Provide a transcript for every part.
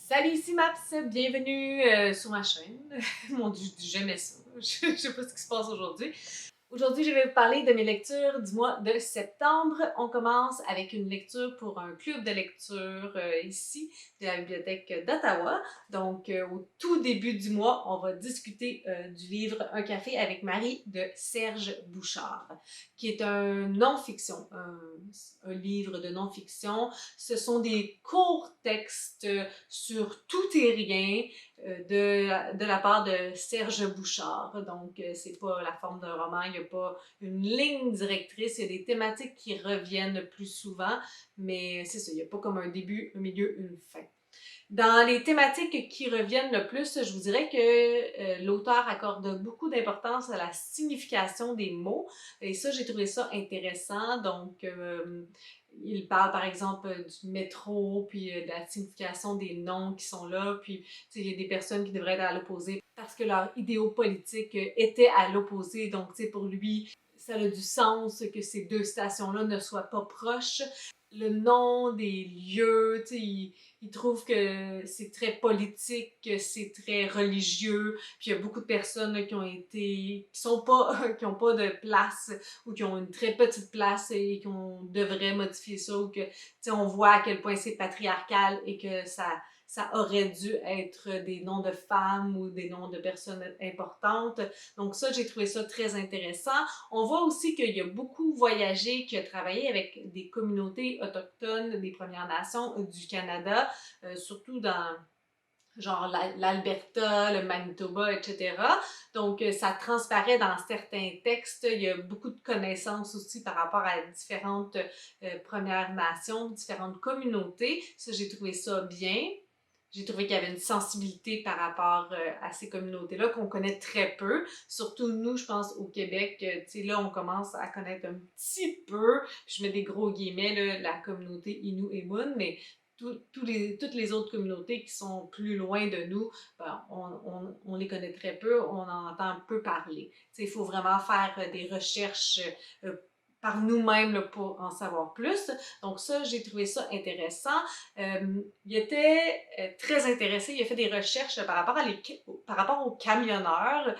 Salut, ici Maps, bienvenue sur ma chaîne. Mon Dieu, je dis jamais ça. Je sais pas ce qui se passe aujourd'hui. Aujourd'hui, je vais vous parler de mes lectures du mois de septembre. On commence avec une lecture pour un club de lecture ici de la Bibliothèque d'Ottawa. Donc, au tout début du mois, on va discuter du livre Un café avec Marie de Serge Bouchard, qui est un non-fiction, un livre de non-fiction. Ce sont des courts textes sur tout et rien de la part de Serge Bouchard. Donc, c'est pas la forme d'un roman, il n'y a pas une ligne directrice, il y a des thématiques qui reviennent plus souvent, mais c'est ça, il n'y a pas comme un début, un milieu, une fin. Dans les thématiques qui reviennent le plus, je vous dirais que l'auteur accorde beaucoup d'importance à la signification des mots. Et ça, j'ai trouvé ça intéressant. Donc, il parle par exemple du métro, puis de la signification des noms qui sont là. Puis, il y a des personnes qui devraient être à l'opposé parce que leur idéo politique était à l'opposé. Donc, pour lui, ça a du sens que ces deux stations-là ne soient pas proches. Le nom des lieux, il trouve que c'est très politique, que c'est très religieux, puis il y a beaucoup de personnes là, qui sont pas, qui ont pas de place ou qui ont une très petite place et qu'on devrait modifier ça ou que, on voit à quel point c'est patriarcal et que ça aurait dû être des noms de femmes ou des noms de personnes importantes. Donc ça, j'ai trouvé ça très intéressant. On voit aussi qu'il y a beaucoup voyagé, qu'il a travaillé avec des communautés autochtones des Premières Nations du Canada, surtout dans genre l'Alberta, le Manitoba, etc. Donc, ça transparaît dans certains textes. Il y a beaucoup de connaissances aussi par rapport à différentes Premières Nations, différentes communautés. Ça, j'ai trouvé ça bien. J'ai trouvé qu'il y avait une sensibilité par rapport à ces communautés-là qu'on connaît très peu. Surtout nous, je pense, au Québec, tu sais, là, on commence à connaître un petit peu, je mets des gros guillemets, là, la communauté Innu et Mun, mais toutes les autres communautés qui sont plus loin de nous, ben, on les connaît très peu, on en entend peu parler. Il faut vraiment faire des recherches par nous-mêmes pour en savoir plus. Donc ça, j'ai trouvé ça intéressant. Il était très intéressé, il a fait des recherches par rapport aux camionneurs,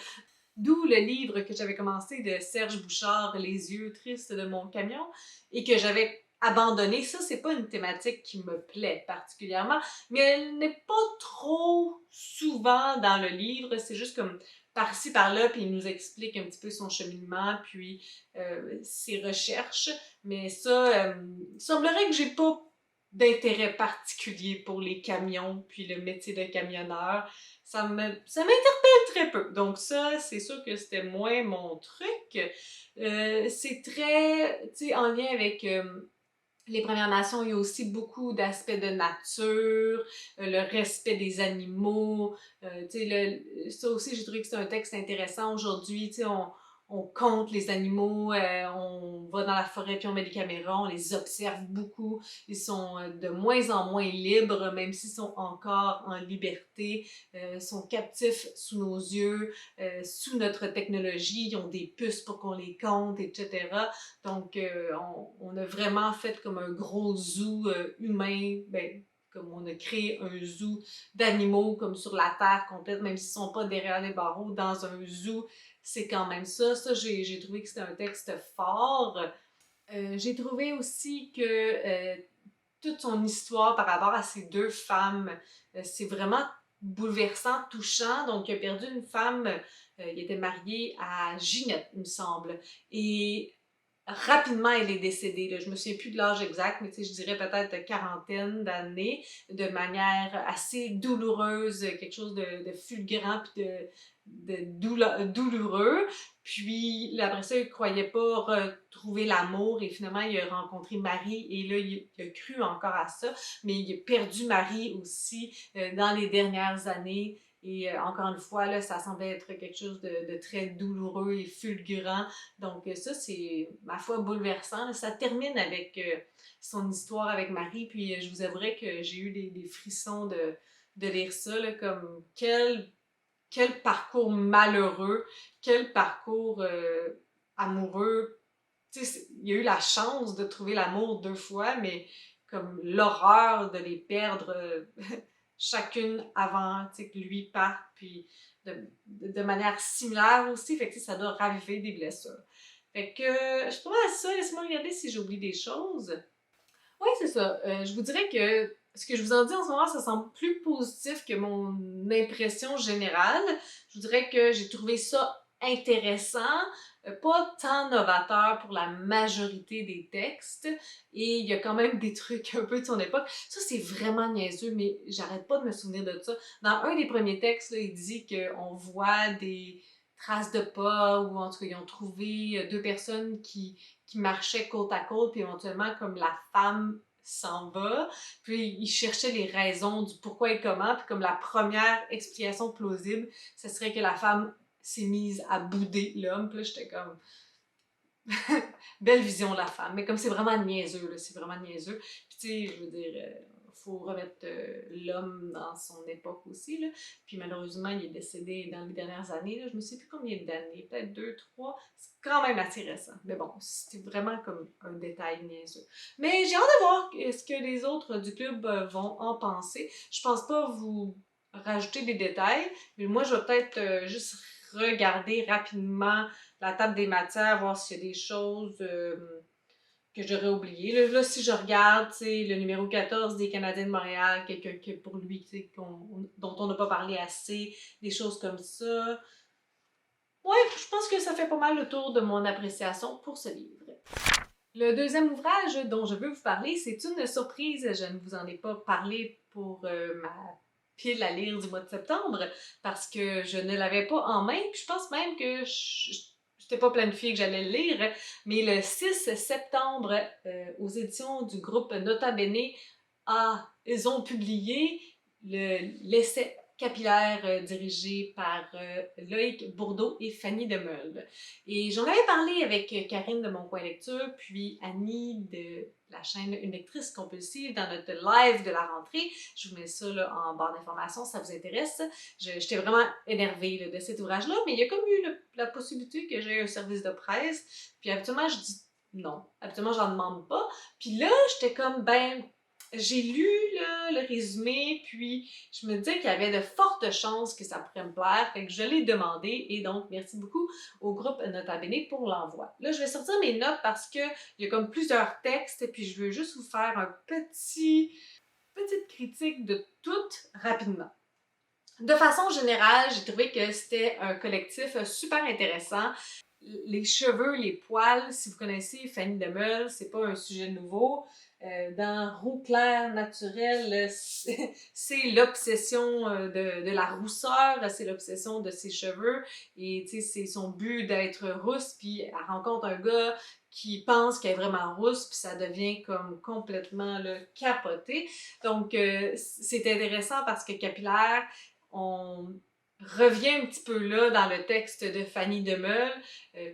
d'où le livre que j'avais commencé de Serge Bouchard, Les yeux tristes de mon camion, et que j'avais abandonné. Ça, c'est pas une thématique qui me plaît particulièrement, mais elle n'est pas trop souvent dans le livre. C'est juste comme par-ci, par-là, puis il nous explique un petit peu son cheminement, puis ses recherches. Mais ça, il semblerait que j'ai pas d'intérêt particulier pour les camions, puis le métier de camionneur. Ça m'interpelle très peu. Donc ça, c'est sûr que c'était moins mon truc. C'est très, tu sais, en lien avec les Premières Nations, il y a aussi beaucoup d'aspects de nature, le respect des animaux. Ça aussi, j'ai trouvé que c'est un texte intéressant aujourd'hui. On compte les animaux, on va dans la forêt puis on met des caméras, on les observe beaucoup. Ils sont de moins en moins libres, même s'ils sont encore en liberté, sont captifs sous nos yeux, sous notre technologie. Ils ont des puces pour qu'on les compte, etc. Donc, on a vraiment fait comme un gros zoo humain, ben, comme on a créé un zoo d'animaux comme sur la Terre complète, même s'ils ne sont pas derrière les barreaux, dans un zoo, c'est quand même ça. Ça, j'ai trouvé que c'était un texte fort. J'ai trouvé aussi que toute son histoire par rapport à ces deux femmes, c'est vraiment bouleversant, touchant. Donc, il a perdu une femme, il était marié à Ginette, il me semble. Et rapidement, elle est décédée. Là. Je me souviens plus de l'âge exact, mais je dirais peut-être quarantaine d'années, de manière assez douloureuse, quelque chose de fulgurant puis douloureux. Puis après ça, il croyait pas retrouver l'amour et finalement, il a rencontré Marie et là, il a cru encore à ça, mais il a perdu Marie aussi dans les dernières années. Et encore une fois, là, ça semblait être quelque chose de très douloureux et fulgurant. Donc ça, c'est, ma foi, bouleversant. Ça termine avec son histoire avec Marie, puis je vous avouerai que j'ai eu des frissons de lire ça, là, comme quel parcours malheureux, quel parcours amoureux. Tu sais, il a eu la chance de trouver l'amour deux fois, mais comme l'horreur de les perdre chacune avant, tu sais, que lui parte, puis de manière similaire aussi, fait que ça doit raviver des blessures. Fait que je suis pas mal ça, laisse-moi regarder si j'oublie des choses. Oui, c'est ça. Je vous dirais que ce que je vous en dis en ce moment, ça semble plus positif que mon impression générale. Je vous dirais que j'ai trouvé ça intéressant, pas tant novateur pour la majorité des textes, et il y a quand même des trucs un peu de son époque. Ça, c'est vraiment niaiseux, mais j'arrête pas de me souvenir de ça. Dans un des premiers textes, là, il dit qu'on voit des traces de pas, ou en tout cas, ils ont trouvé deux personnes qui marchaient côte à côte, puis éventuellement, comme la femme s'en va, puis il cherchait les raisons du pourquoi et comment, puis comme la première explication plausible, ce serait que la femme s'est mise à bouder l'homme, puis là, j'étais comme... Belle vision de la femme, mais comme c'est vraiment niaiseux, là, c'est vraiment niaiseux. Puis tu sais, je veux dire, faut remettre l'homme dans son époque aussi, là. Puis malheureusement, il est décédé dans les dernières années, là. Je me sais plus combien d'années, peut-être 2, 3. C'est quand même assez récent. Mais bon, c'était vraiment comme un détail niaiseux. Mais j'ai hâte de voir ce que les autres du club vont en penser. Je pense pas vous rajouter des détails, mais moi, je vais peut-être juste regarder rapidement la table des matières, voir s'il y a des choses que j'aurais oubliées. Là, si je regarde, le numéro 14 des Canadiens de Montréal, quelqu'un que pour lui, dont on n'a pas parlé assez, des choses comme ça. Ouais, je pense que ça fait pas mal le tour de mon appréciation pour ce livre. Le deuxième ouvrage dont je veux vous parler, c'est une surprise. Je ne vous en ai pas parlé pour ma pile à lire du mois de septembre parce que je ne l'avais pas en main. Puis je pense même que j'étais pas planifiée que j'allais le lire. Mais le 6 septembre, aux éditions du groupe Nota Bene, ils ont publié l'essai capillaire dirigé par Loïc Bourdeau et Fanny Demeule. Et j'en avais parlé avec Karine de Mon Coin Lecture, puis Annie de la chaîne Une lectrice compulsive dans notre live de la rentrée. Je vous mets ça là, en barre d'informations si ça vous intéresse. J'étais vraiment énervée là, de cet ouvrage-là, mais il y a comme eu la possibilité que j'ai un service de presse. Puis habituellement, je dis non. Habituellement, j'en demande pas. Puis là, j'étais comme, ben, j'ai lu là, le résumé, puis je me disais qu'il y avait de fortes chances que ça pourrait me plaire, fait que je l'ai demandé, et donc merci beaucoup au groupe Nota Bene pour l'envoi. Là, je vais sortir mes notes parce qu'il y a comme plusieurs textes, puis je veux juste vous faire un petite critique de toutes rapidement. De façon générale, j'ai trouvé que c'était un collectif super intéressant. Les cheveux, les poils, si vous connaissez Fanny Demeule, c'est pas un sujet nouveau. Dans Roux clair naturel, c'est l'obsession de la rousseur, c'est l'obsession de ses cheveux, et tu sais, c'est son but d'être rousse, puis elle rencontre un gars qui pense qu'elle est vraiment rousse, puis ça devient comme complètement là, capoté. Donc, c'est intéressant parce que Capillaire, on revient un petit peu là dans le texte de Fanny Demeule,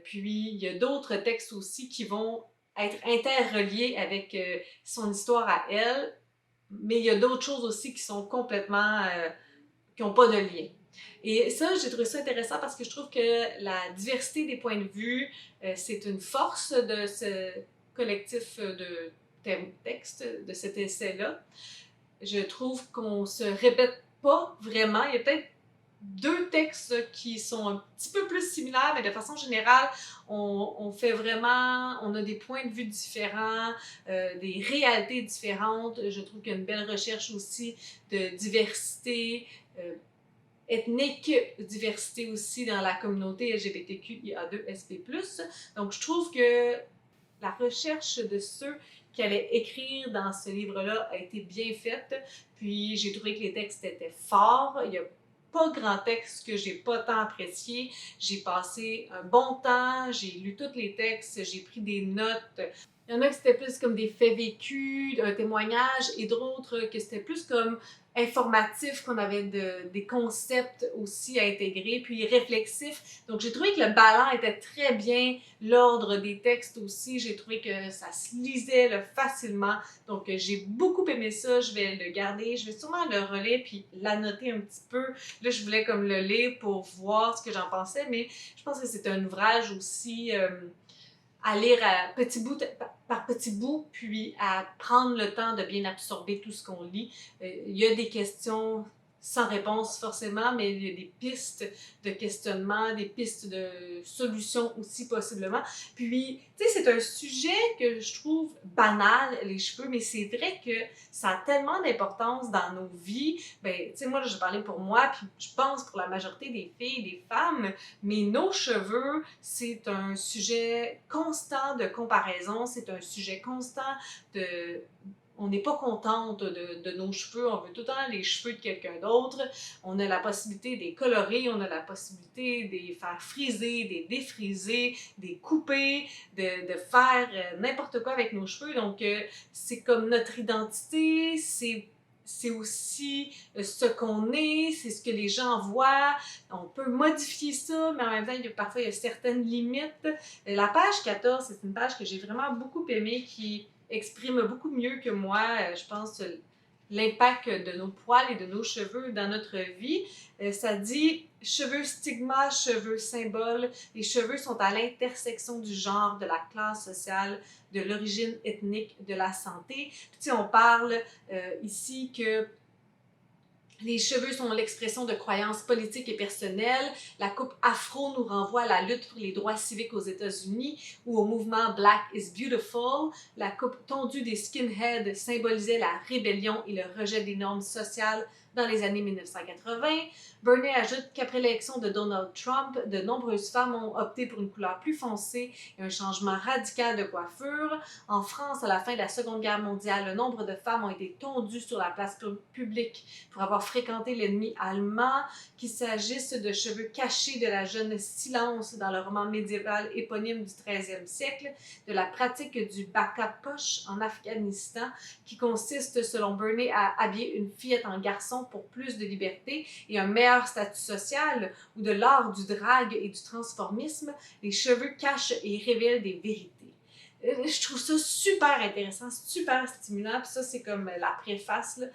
puis il y a d'autres textes aussi qui vont être interreliés avec son histoire à elle, mais il y a d'autres choses aussi qui sont complètement... qui n'ont pas de lien. Et ça, j'ai trouvé ça intéressant parce que je trouve que la diversité des points de vue, c'est une force de ce collectif de textes, de cet essai-là. Je trouve qu'on se répète pas vraiment. Il y a peut-être deux textes qui sont un petit peu plus similaires, mais de façon générale, on fait vraiment, on a des points de vue différents, des réalités différentes. Je trouve qu'il y a une belle recherche aussi de diversité, ethnique, diversité aussi dans la communauté LGBTQIA2SP+. Donc, je trouve que la recherche de ceux qui allaient écrire dans ce livre-là a été bien faite. Puis j'ai trouvé que les textes étaient forts. Il n'y a pas grand texte que j'ai pas tant apprécié. J'ai passé un bon temps, j'ai lu tous les textes, j'ai pris des notes. Il y en a que c'était plus comme des faits vécus, un témoignage, et d'autres que c'était plus comme informatif, qu'on avait des concepts aussi à intégrer, puis réflexif. Donc j'ai trouvé que le ballon était très bien, l'ordre des textes aussi, j'ai trouvé que ça se lisait là, facilement. Donc j'ai beaucoup aimé ça, je vais le garder, je vais sûrement le relire puis l'annoter un petit peu. Là, je voulais comme le lire pour voir ce que j'en pensais, mais je pense que c'est un ouvrage aussi... à lire à petit bout par petits bouts, puis à prendre le temps de bien absorber tout ce qu'on lit. Il y a des questions sans réponse forcément, mais il y a des pistes de questionnement, des pistes de solutions aussi possiblement. Puis, tu sais, c'est un sujet que je trouve banal, les cheveux, mais c'est vrai que ça a tellement d'importance dans nos vies. Ben, tu sais, moi, je parlais pour moi, puis je pense pour la majorité des filles, des femmes, mais nos cheveux, c'est un sujet constant de comparaison, c'est un sujet constant de on n'est pas contente de nos cheveux, on veut tout le temps les cheveux de quelqu'un d'autre. On a la possibilité de les colorer, on a la possibilité de les faire friser, de les défriser, de les couper, de faire n'importe quoi avec nos cheveux. Donc, c'est comme notre identité, c'est aussi ce qu'on est, c'est ce que les gens voient. On peut modifier ça, mais en même temps, parfois, il y a certaines limites. La page 14, c'est une page que j'ai vraiment beaucoup aimée, qui exprime beaucoup mieux que moi, je pense, l'impact de nos poils et de nos cheveux dans notre vie. Ça dit « Cheveux stigma, cheveux symbole. Les cheveux sont à l'intersection du genre, de la classe sociale, de l'origine ethnique, de la santé. » Puis on parle ici que les cheveux sont l'expression de croyances politiques et personnelles. La coupe afro nous renvoie à la lutte pour les droits civiques aux États-Unis ou au mouvement Black is Beautiful. La coupe tondue des skinheads symbolisait la rébellion et le rejet des normes sociales dans les années 1980. Bernie ajoute qu'après l'élection de Donald Trump, de nombreuses femmes ont opté pour une couleur plus foncée et un changement radical de coiffure. En France, à la fin de la Seconde Guerre mondiale, le nombre de femmes ont été tondues sur la place publique pour avoir fréquenté l'ennemi allemand, qu'il s'agisse de cheveux cachés de la jeune Silence dans le roman médiéval éponyme du 13e siècle, de la pratique du baka poche en Afghanistan, qui consiste, selon Bernie, à habiller une fillette en garçon pour plus de liberté et un meilleur statut social, ou de l'art du drague et du transformisme. Les cheveux cachent et révèlent des vérités. Je trouve ça super intéressant, super stimulant, puis ça, c'est comme la préface, là.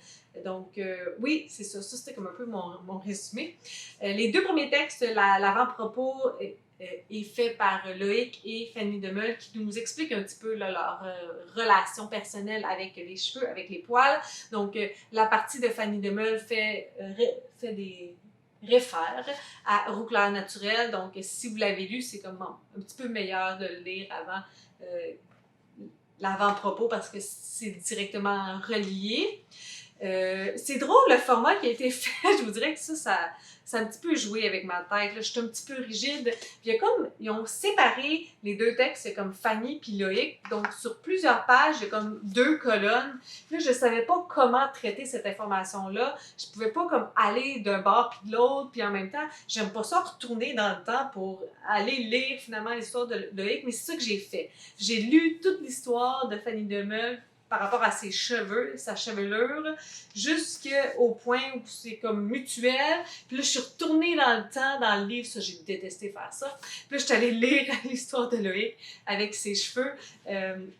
Donc, oui, c'est ça. Ça, c'était comme un peu mon résumé. Les deux premiers textes, l'avant-propos est fait par Loïc et Fanny Demeule, qui nous expliquent un petit peu là, leur relation personnelle avec les cheveux, avec les poils. Donc, la partie de Fanny Demeule fait des réfère à Rouclair naturel. Donc, si vous l'avez lu, c'est comme un petit peu meilleur de le lire avant l'avant-propos parce que c'est directement relié. C'est drôle le format qui a été fait, je vous dirais que ça a un petit peu joué avec ma tête, là. Je suis un petit peu rigide. Puis ils ont séparé les deux textes, c'est comme Fanny puis Loïc, donc sur plusieurs pages, il y a comme deux colonnes. Puis là, je savais pas comment traiter cette information-là. Je pouvais pas comme aller d'un bord puis de l'autre, puis en même temps, j'aime pas ça retourner dans le temps pour aller lire finalement l'histoire de Loïc, mais c'est ça que j'ai fait. J'ai lu toute l'histoire de Fanny Demeule par rapport à ses cheveux, sa chevelure, jusqu'au point où c'est comme mutuel. Puis là, je suis retournée dans le temps, dans le livre, ça, j'ai détesté faire ça. Puis là, je suis allée lire l'histoire de Loïc avec ses cheveux.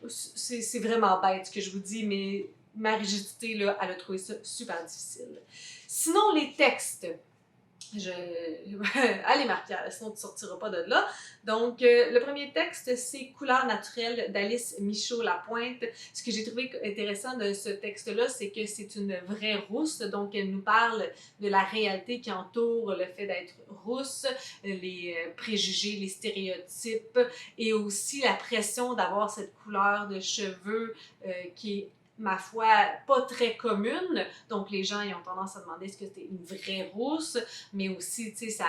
C'est vraiment bête ce que je vous dis, mais ma rigidité, là, elle a trouvé ça super difficile. Sinon, les textes. Allez, Marie-Pierre, sinon tu ne sortiras pas de là. Donc, le premier texte, c'est Couleur naturelle d'Alice Michaud-Lapointe. Ce que j'ai trouvé intéressant de ce texte-là, c'est que c'est une vraie rousse. Donc, elle nous parle de la réalité qui entoure le fait d'être rousse, les préjugés, les stéréotypes et aussi la pression d'avoir cette couleur de cheveux qui est, ma foi, pas très commune. Donc, les gens ils ont tendance à demander est-ce que c'est une vraie rousse, mais aussi, tu sais, ça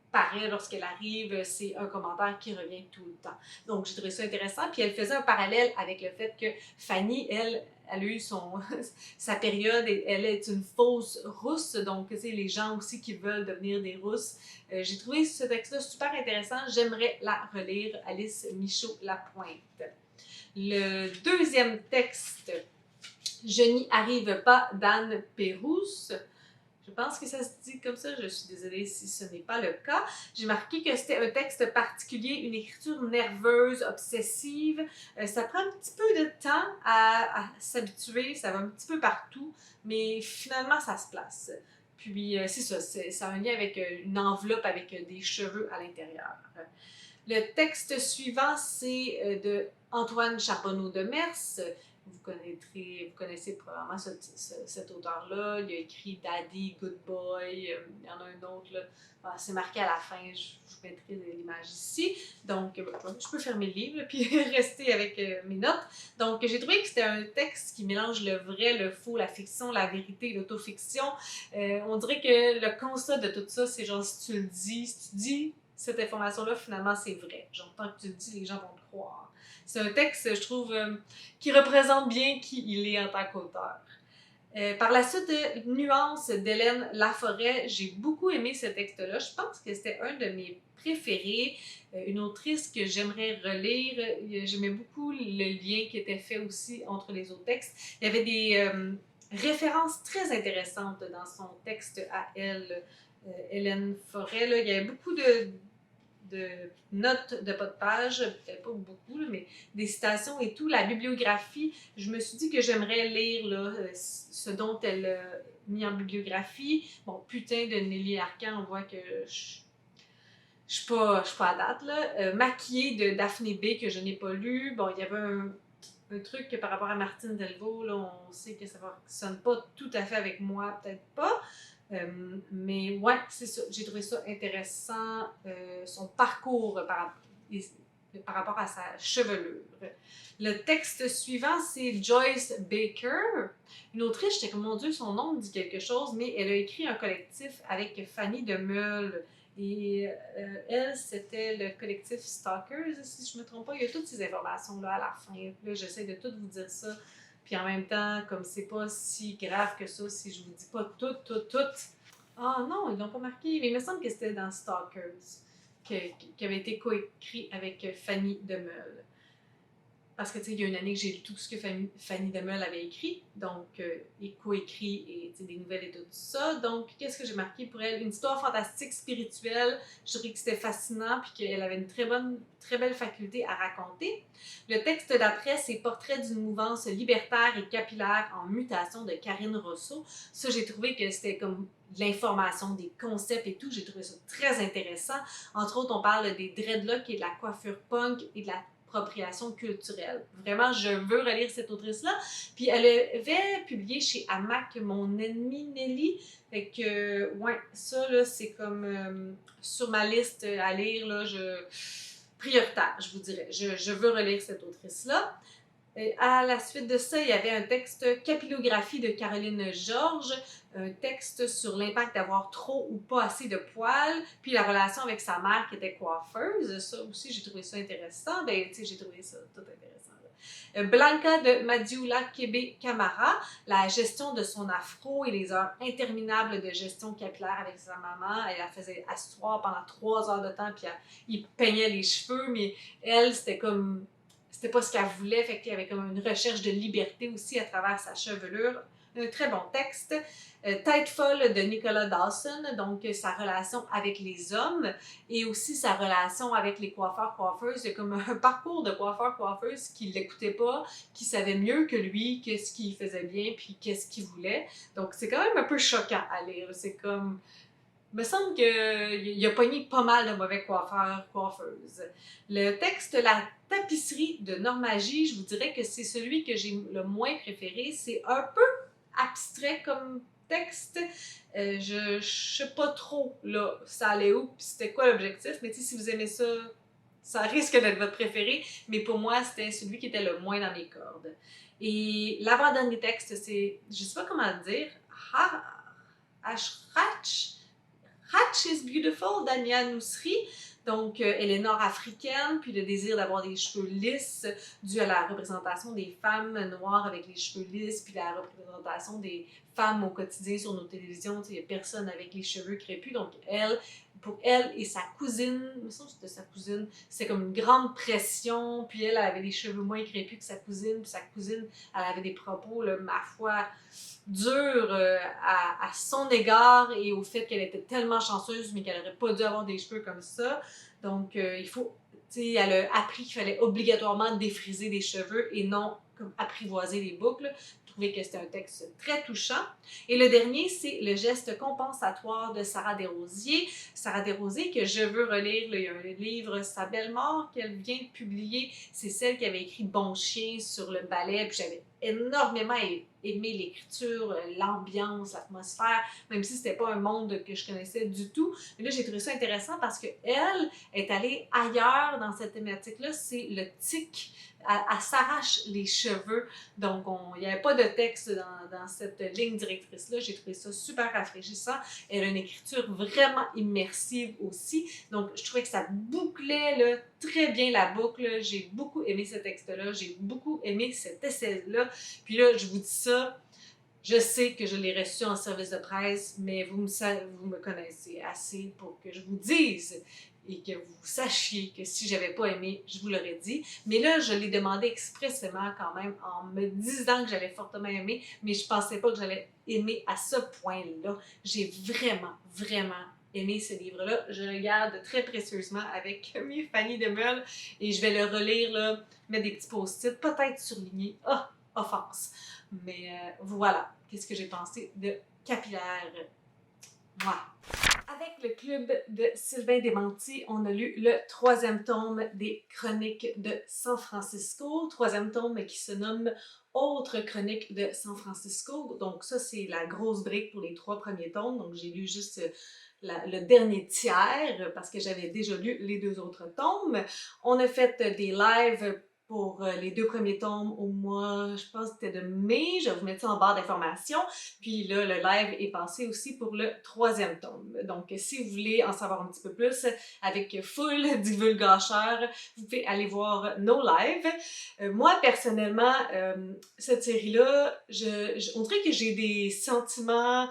paraît lorsqu'elle arrive, c'est un commentaire qui revient tout le temps. Donc, j'ai trouvé ça intéressant. Puis, elle faisait un parallèle avec le fait que Fanny, elle a eu sa période et elle est une fausse rousse. Donc, tu sais, les gens aussi qui veulent devenir des rousses. J'ai trouvé ce texte-là super intéressant. J'aimerais la relire, Alice Michaud-Lapointe. Le deuxième texte, Je n'y arrive pas, d'Anne Pérouse. Je pense que ça se dit comme ça, je suis désolée si ce n'est pas le cas. J'ai marqué que c'était un texte particulier, une écriture nerveuse, obsessive. Ça prend un petit peu de temps à s'habituer, ça va un petit peu partout, mais finalement ça se place. Puis c'est ça, ça a un lien avec une enveloppe avec des cheveux à l'intérieur. Le texte suivant, c'est de Antoine Charbonneau de Mers. Vous connaissez probablement cet auteur-là. Il a écrit Daddy, Good Boy. Il y en a un autre, là. Ah, c'est marqué à la fin, je vous mettrai l'image ici. Donc, je peux fermer le livre puis rester avec mes notes. Donc, j'ai trouvé que c'était un texte qui mélange le vrai, le faux, la fiction, la vérité, l'autofiction. On dirait que le constat de tout ça, c'est genre si tu le dis, si tu dis cette information-là, finalement, c'est vrai. Genre, tant que tu le dis, les gens vont te croire. C'est un texte, je trouve, qui représente bien qui il est en tant qu'auteur. Par la suite, Nuances d'Hélène Laforêt, j'ai beaucoup aimé ce texte-là. Je pense que c'était un de mes préférés. Une autrice que j'aimerais relire. J'aimais beaucoup le lien qui était fait aussi entre les autres textes. Il y avait des références très intéressantes dans son texte à elle, Hélène Forêt. Là. Il y avait beaucoup de notes de bas de page, peut-être pas beaucoup, là, mais des citations et tout. La bibliographie, je me suis dit que j'aimerais lire là, ce dont elle a mis en bibliographie. Bon, putain de Nelly Arcan, on voit que je suis pas à date. Là. Maquillée de Daphné B, que je n'ai pas lu. Bon, il y avait un truc que par rapport à Martine Delvaux, là, on sait que ça ne fonctionne pas tout à fait avec moi, peut-être pas. Mais ouais, c'est ça. J'ai trouvé ça intéressant, son parcours par rapport à sa chevelure. Le texte suivant, c'est Joyce Baker, une autrice. J'étais comme, mon Dieu, son nom me dit quelque chose, mais elle a écrit un collectif avec Fanny Demeule. Et elle, c'était le collectif Stalkers, si je ne me trompe pas. Il y a toutes ces informations-là à la fin. Là, j'essaie de tout vous dire ça. Puis en même temps, comme c'est pas si grave que ça, si je vous dis pas tout. Ah non, ils l'ont pas marqué. Mais il me semble que c'était dans Stalkers, qui avait été coécrit avec Fanny Demeule. Parce que, tu sais, il y a une année que j'ai lu tout ce que Fanny Demeule avait écrit, donc, et coécrit, et des nouvelles et tout ça. Donc, qu'est-ce que j'ai marqué pour elle? Une histoire fantastique, spirituelle. Je trouvais que c'était fascinant, puis qu'elle avait une très belle faculté à raconter. Le texte d'après, c'est Portrait d'une mouvance libertaire et capillaire en mutation de Karine Rousseau. Ça, j'ai trouvé que c'était comme de l'information, des concepts et tout. J'ai trouvé ça très intéressant. Entre autres, on parle des dreadlocks et de la coiffure punk et de la appropriation culturelle. Vraiment, je veux relire cette autrice-là. Puis elle avait publié chez Hamac Mon ennemi Nelly. Fait que, ouais, ça, là, c'est comme sur ma liste à lire, là, prioritaire, je vous dirais. Je veux relire cette autrice-là. À la suite de ça, il y avait un texte Capillographie de Caroline Georges, un texte sur l'impact d'avoir trop ou pas assez de poils, puis la relation avec sa mère qui était coiffeuse. Ça aussi, j'ai trouvé ça intéressant. Ben, tu sais, j'ai trouvé ça tout intéressant. Blanca de Madioula Kébé Camara, la gestion de son afro et les heures interminables de gestion capillaire avec sa maman. Elle la faisait asseoir pendant 3 heures de temps, puis il peignait les cheveux, mais elle, c'était comme... C'était pas ce qu'elle voulait, fait qu'il y avait comme une recherche de liberté aussi à travers sa chevelure. Un très bon texte. Tête folle de Nicolas Dawson, donc sa relation avec les hommes et aussi sa relation avec les coiffeurs-coiffeuses. Il y a comme un parcours de coiffeurs-coiffeuses qui ne l'écoutaient pas, qui savaient mieux que lui qu'est-ce qu'il faisait bien puis qu'est-ce qu'il voulait. Donc c'est quand même un peu choquant à lire. C'est comme... Il me semble qu'il a pogné pas mal de mauvais coiffeurs, coiffeuses. Le texte La tapisserie de Normagie, je vous dirais que c'est celui que j'ai le moins préféré. C'est un peu abstrait comme texte. Je sais pas trop, là, ça allait où, puis c'était quoi l'objectif, mais tu sais, si vous aimez ça, ça risque d'être votre préféré, mais pour moi, c'était celui qui était le moins dans mes cordes. Et l'avant-dernier texte, c'est, je sais pas comment le dire, Ashrach. Hatch is Beautiful d'Ania Nousri. Donc, elle est nord-africaine, puis le désir d'avoir des cheveux lisses, dû à la représentation des femmes noires avec les cheveux lisses, puis la représentation des femmes au quotidien sur nos télévisions. Il n'y a personne avec les cheveux crépus. Donc, pour elle et sa cousine, il me semble que c'était sa cousine, c'était comme une grande pression, puis elle avait des cheveux moins crépus que sa cousine, puis sa cousine, elle avait des propos, là, ma foi, durs à son égard et au fait qu'elle était tellement chanceuse, mais qu'elle n'aurait pas dû avoir des cheveux comme ça. Donc, il faut, tu sais, elle a appris qu'il fallait obligatoirement défriser des cheveux et non comme apprivoiser les boucles. trouvé que c'était un texte très touchant. Et le dernier, c'est Le geste compensatoire de Sarah Desrosiers. Sarah Desrosiers, que je veux relire, là, il y a un livre, Sa belle mort, qu'elle vient de publier. C'est celle qui avait écrit Bon chien sur le ballet, puis j'avais énormément aimé l'écriture, l'ambiance, l'atmosphère, même si c'était pas un monde que je connaissais du tout. Mais là, j'ai trouvé ça intéressant parce qu'elle est allée ailleurs dans cette thématique-là, c'est le tic. Elle s'arrache les cheveux. Donc, il n'y avait pas de texte dans cette ligne directrice-là. J'ai trouvé ça super rafraîchissant. Elle a une écriture vraiment immersive aussi. Donc, je trouvais que ça bouclait là, très bien la boucle. J'ai beaucoup aimé ce texte-là. J'ai beaucoup aimé cet essai-là. Puis là, je vous dis ça, je sais que je l'ai reçu en service de presse, mais vous me connaissez assez pour que je vous dise et que vous sachiez que si j'avais pas aimé, je vous l'aurais dit. Mais là, je l'ai demandé expressément quand même en me disant que j'avais fortement aimé, mais je pensais pas que j'allais aimer à ce point-là. J'ai vraiment, vraiment aimé ce livre-là. Je le garde très précieusement avec mes Fanny de Meule et je vais le relire, là, mettre des petits post-it, peut-être surligner. Ah, offense. Mais voilà, qu'est-ce que j'ai pensé de Capillaire. Moi. Avec le club de Sylvain Desmentiers, on a lu le 3e tome des Chroniques de San Francisco, 3e tome qui se nomme Autres Chroniques de San Francisco. Donc ça, c'est la grosse brique pour les 3 premiers tomes. Donc j'ai lu juste le dernier tiers parce que j'avais déjà lu les 2 autres tomes. On a fait des lives pour les 2 premiers tomes au mois, je pense que c'était de mai. Je vais vous mettre ça en barre d'informations. Puis là, le live est passé aussi pour le 3e tome. Donc, si vous voulez en savoir un petit peu plus avec full divulgacheur, vous pouvez aller voir nos lives. Moi, personnellement, cette série-là, on dirait que j'ai des sentiments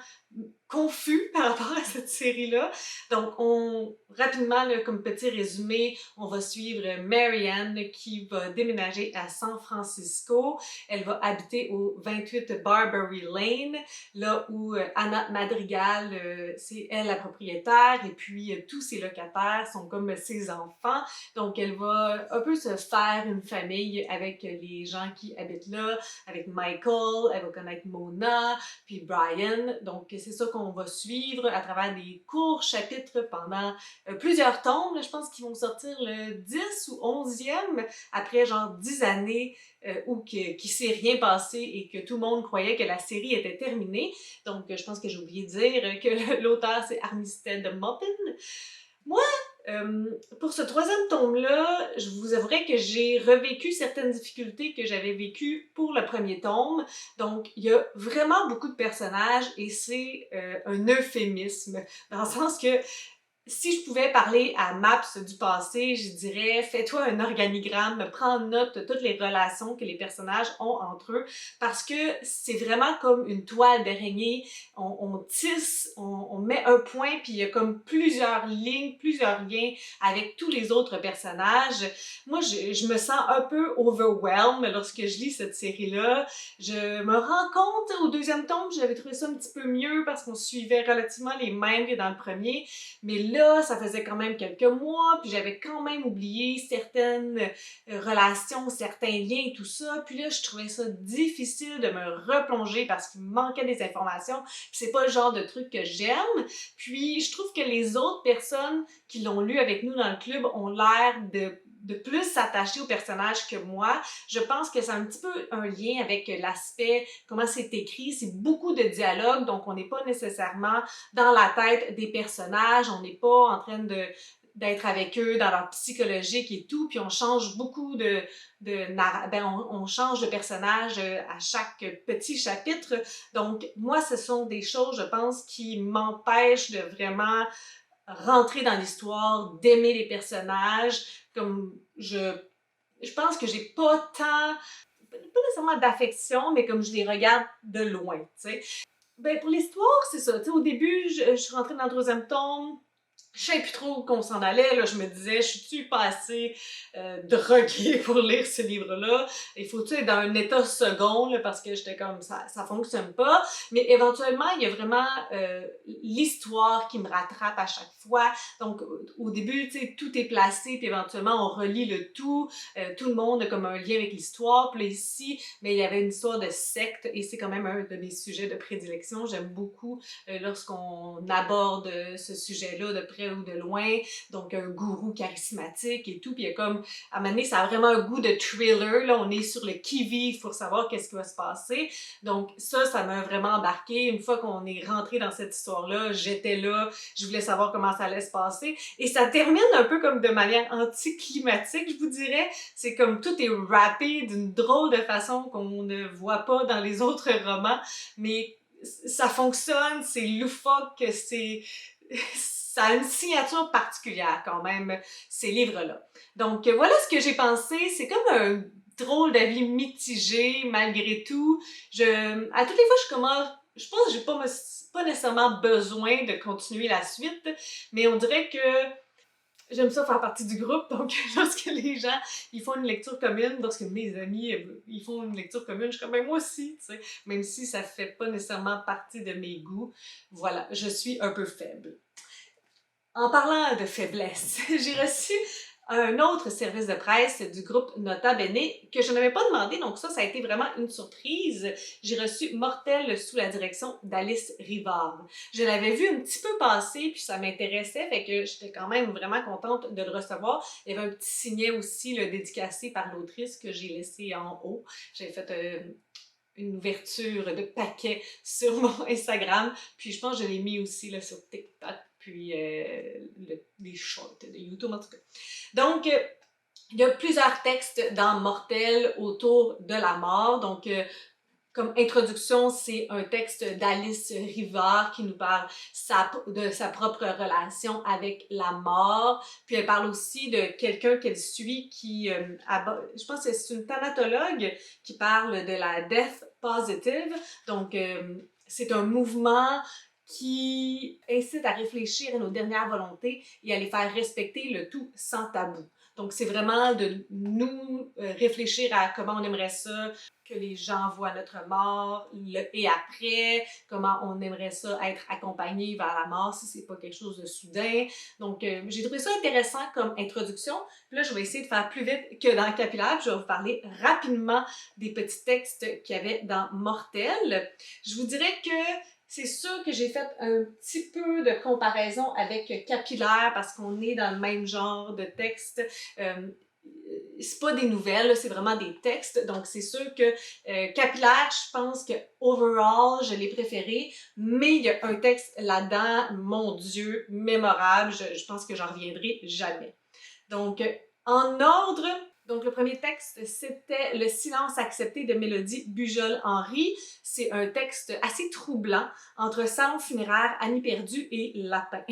confus par rapport à cette série-là. Donc, rapidement, là, comme petit résumé, on va suivre Marianne qui va déménager à San Francisco. Elle va habiter au 28 Barbary Lane, là où Anna Madrigal, c'est elle la propriétaire, et puis tous ses locataires sont comme ses enfants. Donc, elle va un peu se faire une famille avec les gens qui habitent là, avec Michael, elle va connaître Mona, puis Brian. Donc, c'est ça qu'on va suivre à travers des courts chapitres pendant plusieurs tomes. Je pense qu'ils vont sortir le 10 ou 11e après genre 10 années où qu'il s'est rien passé et que tout le monde croyait que la série était terminée. Donc, je pense que j'ai oublié de dire que l'auteur, c'est Armistead Maupin. Moi, pour ce 3e tome-là, je vous avouerai que j'ai revécu certaines difficultés que j'avais vécues pour le 1er tome. Donc, il y a vraiment beaucoup de personnages et c'est un euphémisme, dans le sens que si je pouvais parler à Maps du passé, je dirais fais-toi un organigramme, prends note de toutes les relations que les personnages ont entre eux parce que c'est vraiment comme une toile d'araignée. On tisse, on met un point puis il y a comme plusieurs lignes, plusieurs liens avec tous les autres personnages. Moi, je me sens un peu overwhelmed lorsque je lis cette série-là. Je me rends compte au 2e tome, j'avais trouvé ça un petit peu mieux parce qu'on suivait relativement les mêmes que dans le premier. Mais là, ça faisait quand même quelques mois, puis j'avais quand même oublié certaines relations, certains liens et tout ça. Puis là, je trouvais ça difficile de me replonger parce qu'il me manquait des informations. Puis c'est pas le genre de truc que j'aime. Puis je trouve que les autres personnes qui l'ont lu avec nous dans le club ont l'air de plus s'attacher au personnage que moi. Je pense que c'est un petit peu un lien avec l'aspect, comment c'est écrit. C'est beaucoup de dialogue, donc on n'est pas nécessairement dans la tête des personnages. On n'est pas en train d'être avec eux dans leur psychologique et tout, puis on change beaucoup on change de personnage à chaque petit chapitre. Donc, moi, ce sont des choses, je pense, qui m'empêchent de vraiment rentrer dans l'histoire, d'aimer les personnages, comme je pense que j'ai pas nécessairement d'affection, mais comme je les regarde de loin, tu sais. Ben, pour l'histoire, c'est ça. Tu sais, au début, je suis rentrée dans le 3e tome, Je savais plus trop où qu'on s'en allait, là, je me disais, je suis-tu pas assez droguée pour lire ce livre-là? Il faut-tu être dans un état second, là, parce que j'étais comme, ça fonctionne pas. Mais éventuellement, il y a vraiment l'histoire qui me rattrape à chaque fois. Donc, au début, tu sais, tout est placé, puis éventuellement, on relit le tout. Tout le monde a comme un lien avec l'histoire. Puis là, ici, mais il y avait une histoire de secte, et c'est quand même un de mes sujets de prédilection. J'aime beaucoup lorsqu'on aborde ce sujet-là de près ou de loin, donc un gourou charismatique et tout, puis il y a comme, à un moment donné, ça a vraiment un goût de thriller, là, on est sur le qui-vive pour savoir qu'est-ce qui va se passer, donc ça m'a vraiment embarqué. Une fois qu'on est rentré dans cette histoire-là, j'étais là, je voulais savoir comment ça allait se passer, et ça termine un peu comme de manière anticlimatique, je vous dirais, c'est comme tout est rappé d'une drôle de façon qu'on ne voit pas dans les autres romans, mais ça fonctionne, c'est loufoque, ça a une signature particulière quand même, ces livres-là. Donc voilà ce que j'ai pensé, c'est comme un drôle d'avis mitigé malgré tout. À toutes les fois, je pense que j'ai pas nécessairement besoin de continuer la suite, mais on dirait que j'aime ça faire partie du groupe, donc lorsque les gens ils font une lecture commune, lorsque mes amis ils font une lecture commune, je suis comme ben moi aussi, tu sais, même si ça fait pas nécessairement partie de mes goûts. Voilà, je suis un peu faible. En parlant de faiblesse, j'ai reçu un autre service de presse du groupe Nota Bene que je n'avais pas demandé, donc ça a été vraiment une surprise. J'ai reçu Mortel sous la direction d'Alice Rivard. Je l'avais vu un petit peu passer, puis ça m'intéressait, fait que j'étais quand même vraiment contente de le recevoir. Il y avait un petit signet aussi, le dédicacé par l'autrice que j'ai laissé en haut. J'avais fait une ouverture de paquet sur mon Instagram, puis je pense que je l'ai mis aussi là, sur TikTok, puis les shorts de YouTube en tout cas. Donc, il y a plusieurs textes dans Mortel autour de la mort, donc comme introduction, c'est un texte d'Alice Rivard qui nous parle de sa propre relation avec la mort. Puis elle parle aussi de quelqu'un qu'elle suit qui, je pense que c'est une thanatologue qui parle de la death positive. Donc, c'est un mouvement qui incite à réfléchir à nos dernières volontés et à les faire respecter, le tout sans tabou. Donc, c'est vraiment de nous réfléchir à comment on aimerait ça, que les gens voient notre mort, et après, comment on aimerait ça être accompagné vers la mort si c'est pas quelque chose de soudain. Donc, j'ai trouvé ça intéressant comme introduction. Puis là, je vais essayer de faire plus vite que dans Capillaire. Je vais vous parler rapidement des petits textes qu'il y avait dans Mortel. Je vous dirais que c'est sûr que j'ai fait un petit peu de comparaison avec Capillaire parce qu'on est dans le même genre de texte. C'est pas des nouvelles, c'est vraiment des textes. Donc, c'est sûr que Capillaire, je pense que overall, je l'ai préféré. Mais il y a un texte là-dedans, mon Dieu, mémorable. Je pense que j'en reviendrai jamais. Donc, en ordre, donc le premier texte, c'était Le silence accepté de Mélodie Bujol-Henry. C'est un texte assez troublant entre salon funéraire, Annie perdue et lapin.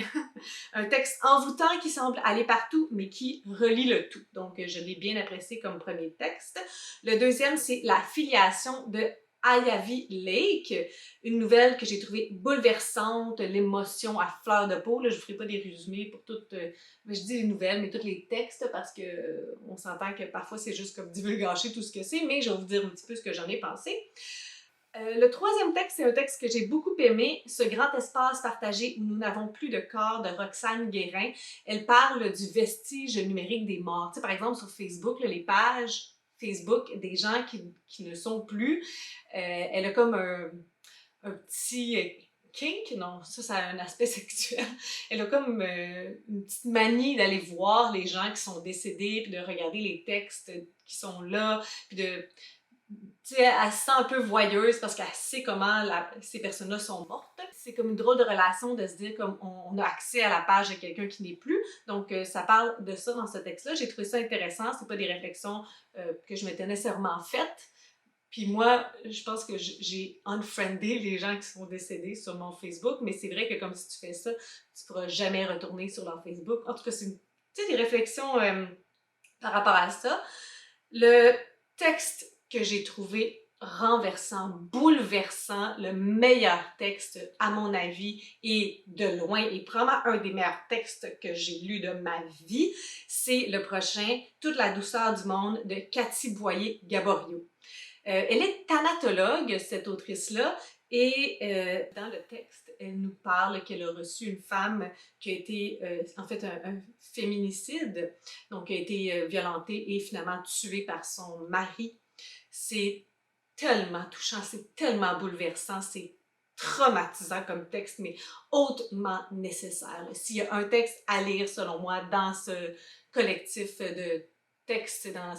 Un texte envoûtant qui semble aller partout, mais qui relie le tout. Donc, je l'ai bien apprécié comme premier texte. Le deuxième, c'est La filiation de Ayavi Lake, une nouvelle que j'ai trouvée bouleversante, l'émotion à fleur de peau. Là, je ne vous ferai pas des résumés pour toutes, je dis les nouvelles, mais tous les textes, parce que on s'entend que parfois c'est juste comme divulgacher tout ce que c'est, mais je vais vous dire un petit peu ce que j'en ai pensé. Le troisième texte, c'est un texte que j'ai beaucoup aimé, Ce grand espace partagé où nous n'avons plus de corps, de Roxane Guérin. Elle parle du vestige numérique des morts. Tu sais, par exemple, sur Facebook, là, les pages Facebook des gens qui ne sont plus, elle a comme un petit kink, non, ça a un aspect sexuel. Elle a comme une petite manie d'aller voir les gens qui sont décédés, puis de regarder les textes qui sont là, puis de... Tu sais, elle se sent un peu voyeuse parce qu'elle sait comment ces personnes-là sont mortes. C'est comme une drôle de relation de se dire comme on a accès à la page de quelqu'un qui n'est plus. Donc, ça parle de ça dans ce texte-là. J'ai trouvé ça intéressant. C'est pas des réflexions que je m'étais nécessairement faites. Puis moi, je pense que j'ai unfriendé les gens qui sont décédés sur mon Facebook, mais c'est vrai que comme si tu fais ça, tu pourras jamais retourner sur leur Facebook. En tout cas, c'est des réflexions par rapport à ça. Le texte que j'ai trouvé renversant, bouleversant, le meilleur texte à mon avis et de loin, et probablement un des meilleurs textes que j'ai lu de ma vie, c'est le prochain Toute la douceur du monde de Cathy Boyer-Gaborio. Elle est thanatologue, cette autrice-là, et dans le texte, elle nous parle qu'elle a reçu une femme qui a été, en fait, un féminicide, donc qui a été violentée et finalement tuée par son mari. C'est tellement touchant, c'est tellement bouleversant, c'est traumatisant comme texte, mais hautement nécessaire. S'il y a un texte à lire, selon moi, dans ce collectif de textes, dans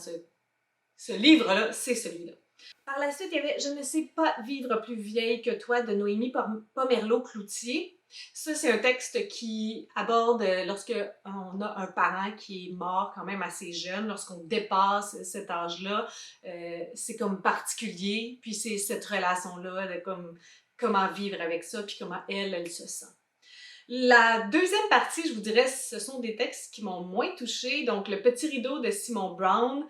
ce livre-là, c'est celui-là. Par la suite, il y avait Je ne sais pas vivre plus vieille que toi de Noémie Pomerleau-Cloutier. Ça, c'est un texte qui aborde lorsque on a un parent qui est mort quand même assez jeune, lorsqu'on dépasse cet âge-là, c'est comme particulier, puis c'est cette relation-là de comme comment vivre avec ça, puis comment elle se sent. La deuxième partie, je vous dirais, ce sont des textes qui m'ont moins touchée. Donc, Le Petit Rideau de Simon Brown,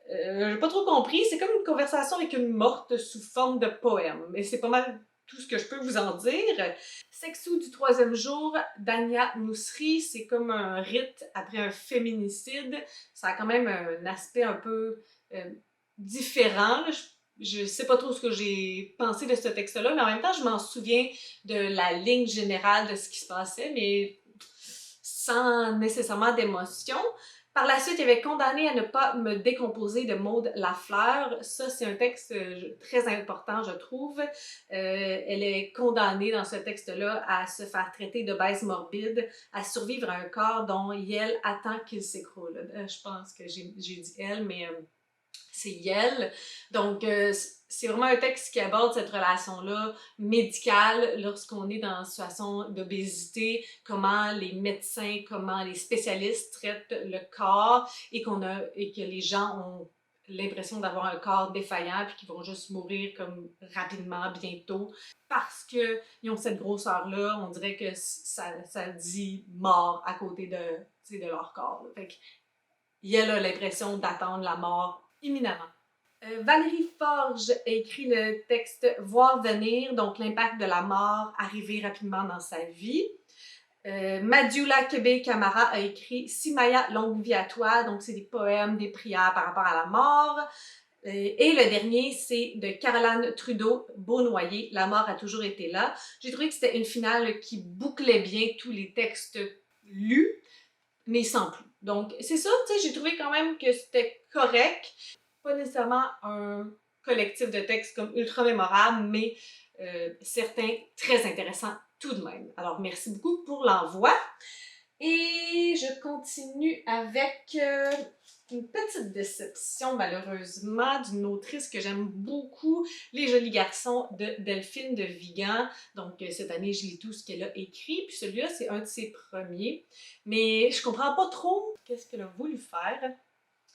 j'ai pas trop compris. C'est comme une conversation avec une morte sous forme de poème. Mais c'est pas mal tout ce que je peux vous en dire. Sexou du troisième jour d'Ania Moussery, c'est comme un rite après un féminicide. Ça a quand même un aspect un peu différent. Je sais pas trop ce que j'ai pensé de ce texte-là, mais en même temps, je m'en souviens de la ligne générale de ce qui se passait, mais sans nécessairement d'émotion. Par la suite, il y avait Condamné à ne pas me décomposer de Maude Lafleur. Ça, c'est un texte très important, je trouve. Elle est condamnée dans ce texte-là à se faire traiter de baise morbide, à survivre à un corps dont elle attend qu'il s'écroule. Je pense que j'ai dit elle, mais c'est Yel. Donc, c'est vraiment un texte qui aborde cette relation-là médicale lorsqu'on est dans une situation d'obésité, comment les médecins, comment les spécialistes traitent le corps et que les gens ont l'impression d'avoir un corps défaillant puis qu'ils vont juste mourir comme rapidement, bientôt, parce qu'ils ont cette grosseur-là. On dirait que ça dit mort à côté de leur corps. Là. Fait que Yel a l'impression d'attendre la mort imminemment. Valérie Forge a écrit le texte Voir venir, donc l'impact de la mort arriver rapidement dans sa vie. Madioula Kebe-Camara a écrit Simaya, longue vie à toi, donc c'est des poèmes, des prières par rapport à la mort. Et le dernier, c'est de Caroline Trudeau, Beaunoyer, La mort a toujours été là. J'ai trouvé que c'était une finale qui bouclait bien tous les textes lus, mais sans plus. Donc, c'est ça, tu sais, j'ai trouvé quand même que c'était correct. Pas nécessairement un collectif de textes comme ultra mémorable, mais certains très intéressants tout de même. Alors, merci beaucoup pour l'envoi. Et je continue avec une petite déception, malheureusement, d'une autrice que j'aime beaucoup, Les Jolis Garçons de Delphine de Vigan. Donc, cette année, je lis tout ce qu'elle a écrit. Puis celui-là, c'est un de ses premiers. Mais je comprends pas trop qu'est-ce qu'elle a voulu faire.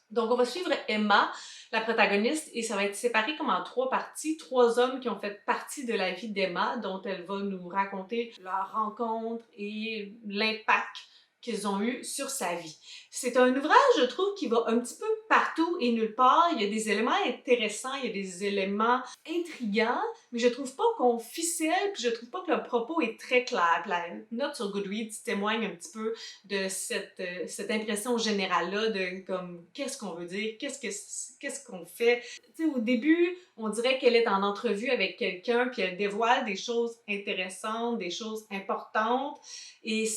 Donc, on va suivre Emma, la protagoniste, et ça va être séparé comme en 3 parties. 3 hommes qui ont fait partie de la vie d'Emma, dont elle va nous raconter leur rencontre et l'impact qu'ils ont eu sur sa vie. C'est un ouvrage, je trouve, qui va un petit peu partout et nulle part. Il y a des éléments intéressants, il y a des éléments intrigants, mais je trouve pas qu'on ficelle, puis je trouve pas que le propos est très clair. La note sur Goodreads témoigne un petit peu de cette impression générale-là de comme qu'est-ce qu'on veut dire, qu'est-ce qu'on fait. Tu sais, au début, on dirait qu'elle est en entrevue avec quelqu'un puis elle dévoile des choses intéressantes, des choses importantes et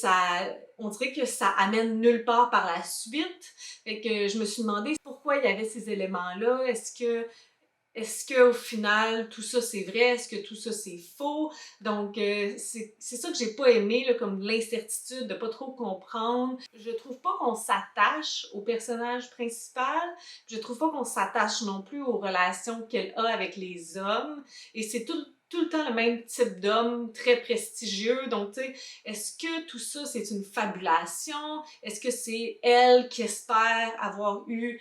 on dirait que ça amène nulle part par la suite. Fait que je me suis demandé pourquoi il y avait ces éléments-là. Est-ce que au final, tout ça c'est vrai? Est-ce que tout ça c'est faux? Donc, c'est ça que j'ai pas aimé, là, comme l'incertitude de pas trop comprendre. Je trouve pas qu'on s'attache au personnage principal. Je trouve pas qu'on s'attache non plus aux relations qu'elle a avec les hommes. Et c'est tout le temps le même type d'homme, très prestigieux. Donc, tu sais, est-ce que tout ça c'est une fabulation? Est-ce que c'est elle qui espère avoir eu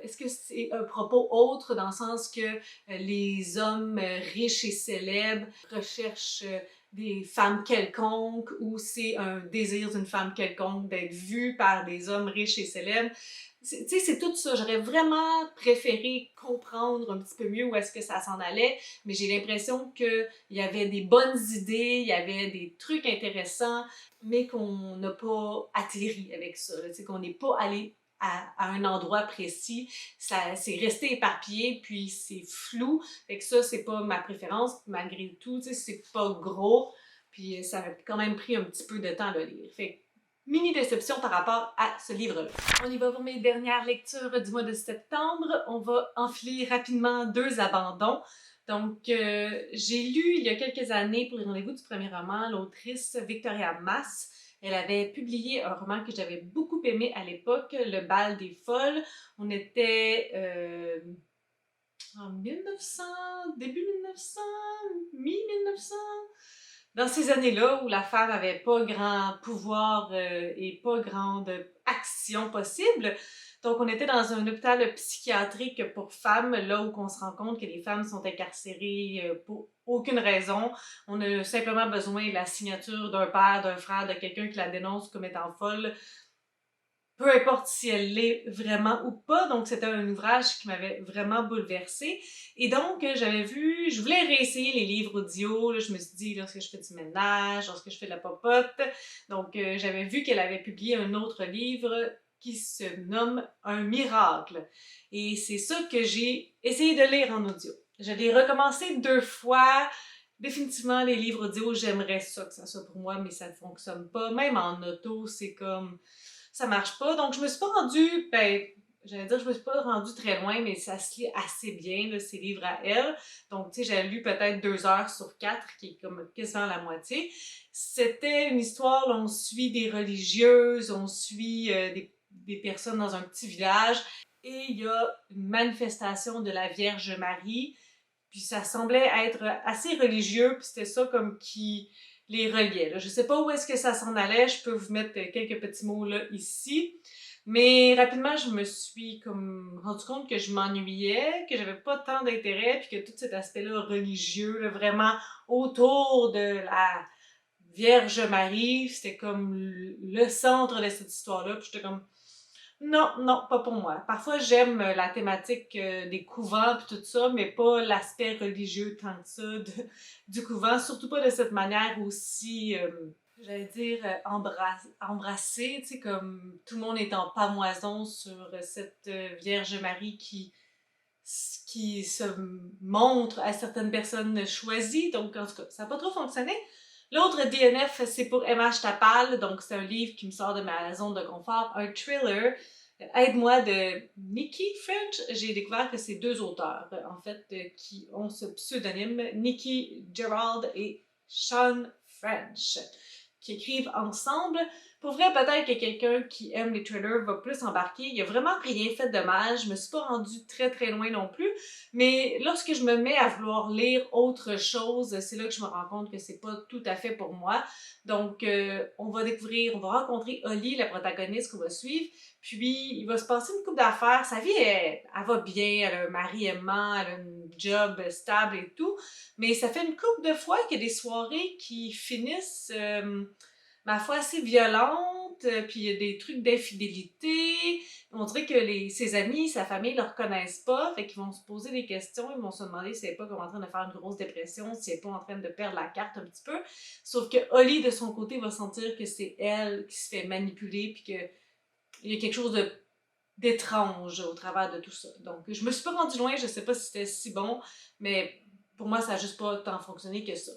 est-ce que c'est un propos autre dans le sens que les hommes riches et célèbres recherchent des femmes quelconques ou c'est un désir d'une femme quelconque d'être vue par des hommes riches et célèbres? Tu sais, c'est tout ça. J'aurais vraiment préféré comprendre un petit peu mieux où est-ce que ça s'en allait, mais j'ai l'impression qu'il y avait des bonnes idées, il y avait des trucs intéressants, mais qu'on n'a pas atterri avec ça. Tu sais, qu'on n'est pas allé à un endroit précis. Ça, c'est resté éparpillé, puis c'est flou. Fait que ça, c'est pas ma préférence. Malgré tout, tu sais, c'est pas gros, puis ça a quand même pris un petit peu de temps à le lire. Fait que mini déception par rapport à ce livre-là. On y va pour mes dernières lectures du mois de septembre. On va enfiler rapidement 2 abandons. Donc, j'ai lu il y a quelques années pour les rendez-vous du premier roman l'autrice Victoria Mass. Elle avait publié un roman que j'avais beaucoup aimé à l'époque, Le bal des folles. On était en 1900, début 1900, mi-1900, dans ces années-là où la femme avait pas grand pouvoir et pas grande action possible. Donc, on était dans un hôpital psychiatrique pour femmes, là où on se rend compte que les femmes sont incarcérées pour aucune raison. On a simplement besoin de la signature d'un père, d'un frère, de quelqu'un qui la dénonce comme étant folle, peu importe si elle l'est vraiment ou pas. Donc, c'était un ouvrage qui m'avait vraiment bouleversée. Et donc, j'avais vu, je voulais réessayer les livres audio. Là, je me suis dit, lorsque je fais du ménage, lorsque je fais de la popote. Donc, j'avais vu qu'elle avait publié un autre livre qui se nomme Un miracle. Et c'est ça que j'ai essayé de lire en audio. Je l'ai recommencé 2 fois. Définitivement, les livres audio, j'aimerais ça que ça soit pour moi, mais ça ne fonctionne pas. Même en auto, c'est comme ça marche pas. Donc, je me suis pas rendue, j'allais dire, je me suis pas rendue très loin, mais ça se lit assez bien, là, ces livres à elle. Donc, tu sais, j'ai lu peut-être 2 heures sur 4, qui est comme quasiment la moitié. C'était une histoire, là, on suit des religieuses, on suit des personnes dans un petit village, et il y a une manifestation de la Vierge Marie, puis ça semblait être assez religieux, puis c'était ça comme qui les reliait. Là. Je sais pas où est-ce que ça s'en allait, je peux vous mettre quelques petits mots là ici. Mais rapidement, je me suis comme rendu compte que je m'ennuyais, que j'avais pas tant d'intérêt, puis que tout cet aspect-là religieux, là, vraiment autour de la Vierge Marie, c'était comme le centre de cette histoire-là. Puis j'étais comme non, non, pas pour moi. Parfois, j'aime la thématique des couvents puis tout ça, mais pas l'aspect religieux tant que ça du couvent, surtout pas de cette manière aussi, j'allais dire, embrassée, tu sais, comme tout le monde est en pamoison sur cette Vierge Marie qui se montre à certaines personnes choisies. Donc, en tout cas, ça n'a pas trop fonctionné. L'autre DNF, c'est pour Emma Stapal, donc c'est un livre qui me sort de ma zone de confort, un thriller. Aide-moi de Nikki French. J'ai découvert que c'est 2 auteurs, en fait, qui ont ce pseudonyme, Nikki Gerald et Sean French, qui écrivent ensemble. Pour vrai, peut-être que quelqu'un qui aime les thrillers va plus embarquer. Il n'y a vraiment rien fait de mal. Je me suis pas rendue très très loin non plus. Mais lorsque je me mets à vouloir lire autre chose, c'est là que je me rends compte que c'est pas tout à fait pour moi. Donc, on va rencontrer Holly, la protagoniste qu'on va suivre. Puis, il va se passer une couple d'affaires. Sa vie, elle va bien. Elle a un mari aimant, elle a un job stable et tout. Mais ça fait une couple de fois qu'il y a des soirées qui finissent ma foi, assez violente, puis il y a des trucs d'infidélité. On dirait que ses amis, sa famille ne le reconnaissent pas, fait qu'ils vont se poser des questions, ils vont se demander si elle n'est pas comme en train de faire une grosse dépression, si elle n'est pas en train de perdre la carte un petit peu. Sauf que Holly, de son côté, va sentir que c'est elle qui se fait manipuler, puis qu'il y a quelque chose d'étrange au travers de tout ça. Donc, je me suis pas rendue loin, je sais pas si c'était si bon, mais pour moi, ça n'a juste pas tant fonctionné que ça.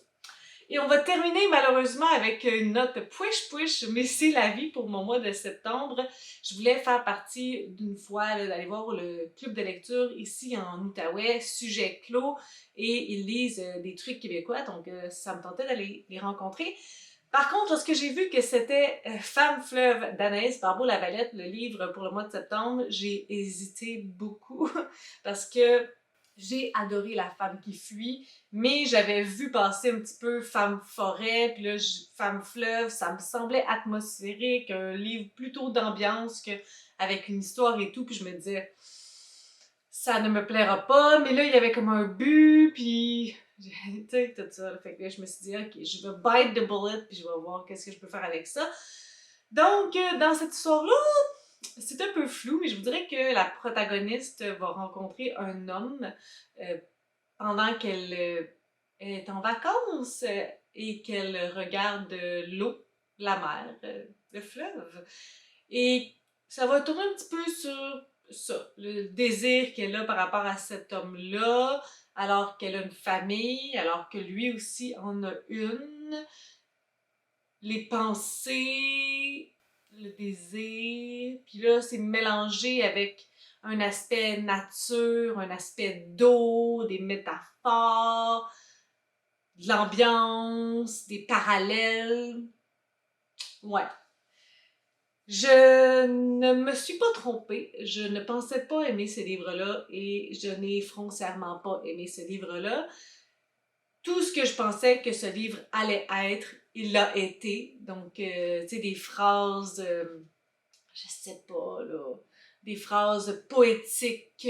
Et on va terminer malheureusement avec une note push, mais c'est la vie pour mon mois de septembre. Je voulais faire partie d'une fois d'aller voir le club de lecture ici en Outaouais, sujet clos, et ils lisent des trucs québécois, donc ça me tentait d'aller les rencontrer. Par contre, lorsque j'ai vu que c'était Femme fleuve d'Anaïs Barbeau-Lavalette, le livre pour le mois de septembre, j'ai hésité beaucoup parce que j'ai adoré La femme qui fuit, mais j'avais vu passer un petit peu Femme forêt, puis là, Femme fleuve, ça me semblait atmosphérique, un livre plutôt d'ambiance qu'avec une histoire et tout, puis je me disais, ça ne me plaira pas, mais là, il y avait comme un but, puis tu sais, tout ça. Fait que là, je me suis dit, ok, je vais bite the bullet, puis je vais voir qu'est-ce que je peux faire avec ça. Donc, dans cette histoire-là, c'est un peu flou, mais je vous dirais que la protagoniste va rencontrer un homme euh, pendant qu'elle est en vacances et qu'elle regarde l'eau, la mer, le fleuve. Et ça va tourner un petit peu sur ça, le désir qu'elle a par rapport à cet homme-là, alors qu'elle a une famille, alors que lui aussi en a une, les pensées, le désir, puis là, c'est mélangé avec un aspect nature, un aspect d'eau, des métaphores, de l'ambiance, des parallèles. Ouais. Je ne me suis pas trompée. Je ne pensais pas aimer ce livre-là et je n'ai foncièrement pas aimé ce livre-là. Tout ce que je pensais que ce livre allait être, il l'a été. Donc, tu sais, des phrases, je sais pas, là, des phrases poétiques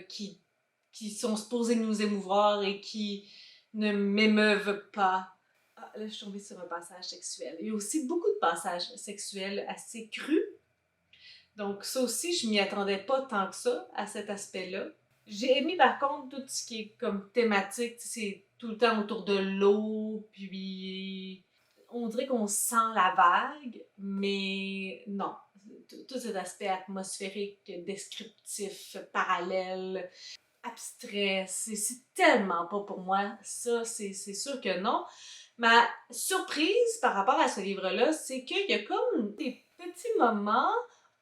qui sont supposées nous émouvoir et qui ne m'émeuvent pas. Ah, là, je suis tombée sur un passage sexuel. Il y a aussi beaucoup de passages sexuels assez crus. Donc, ça aussi, je m'y attendais pas tant que ça, à cet aspect-là. J'ai aimé par contre tout ce qui est comme thématique, c'est tout le temps autour de l'eau, puis on dirait qu'on sent la vague, mais non. Tout cet aspect atmosphérique, descriptif, parallèle, abstrait, c'est tellement pas pour moi. Ça, c'est sûr que non. Ma surprise par rapport à ce livre-là, c'est qu'il y a comme des petits moments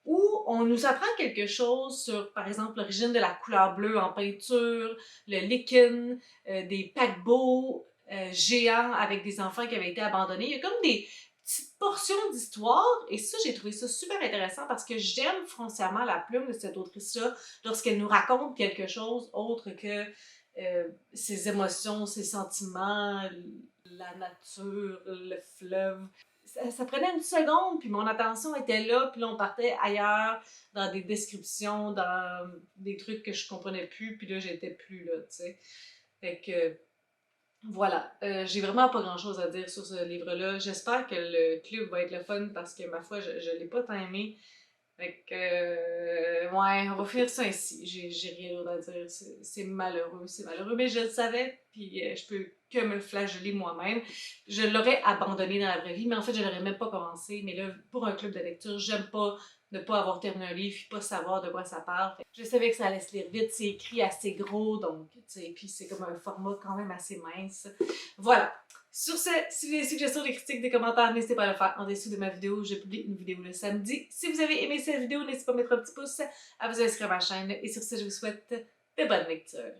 où on nous apprend quelque chose sur, par exemple, l'origine de la couleur bleue en peinture, le lichen, des paquebots géants avec des enfants qui avaient été abandonnés. Il y a comme des petites portions d'histoire et ça, j'ai trouvé ça super intéressant parce que j'aime foncièrement la plume de cette autrice-là lorsqu'elle nous raconte quelque chose autre que ses émotions, ses sentiments, la nature, le fleuve. Ça prenait une seconde, puis mon attention était là, puis là on partait ailleurs, dans des descriptions, dans des trucs que je comprenais plus, puis là j'étais plus là, tu sais. Fait que voilà, j'ai vraiment pas grand chose à dire sur ce livre-là. J'espère que le club va être le fun parce que ma foi, je l'ai pas tant aimé. Fait que, ouais, on va finir ça ainsi. J'ai rien d'autre à dire. C'est malheureux, mais je le savais, puis je peux que me flageller moi-même. Je l'aurais abandonné dans la vraie vie, mais en fait, je l'aurais même pas commencé. Mais là, pour un club de lecture, j'aime pas ne pas avoir terminé un livre, puis pas savoir de quoi ça parle. Fait que je savais que ça allait se lire vite, c'est écrit assez gros, donc, tu sais, puis c'est comme un format quand même assez mince. Voilà. Sur ce, si vous avez des suggestions, des critiques, des commentaires, n'hésitez pas à le faire en dessous de ma vidéo. Je publie une vidéo le samedi. Si vous avez aimé cette vidéo, n'hésitez pas à mettre un petit pouce, à vous inscrire à ma chaîne. Et sur ce, je vous souhaite de bonnes lectures.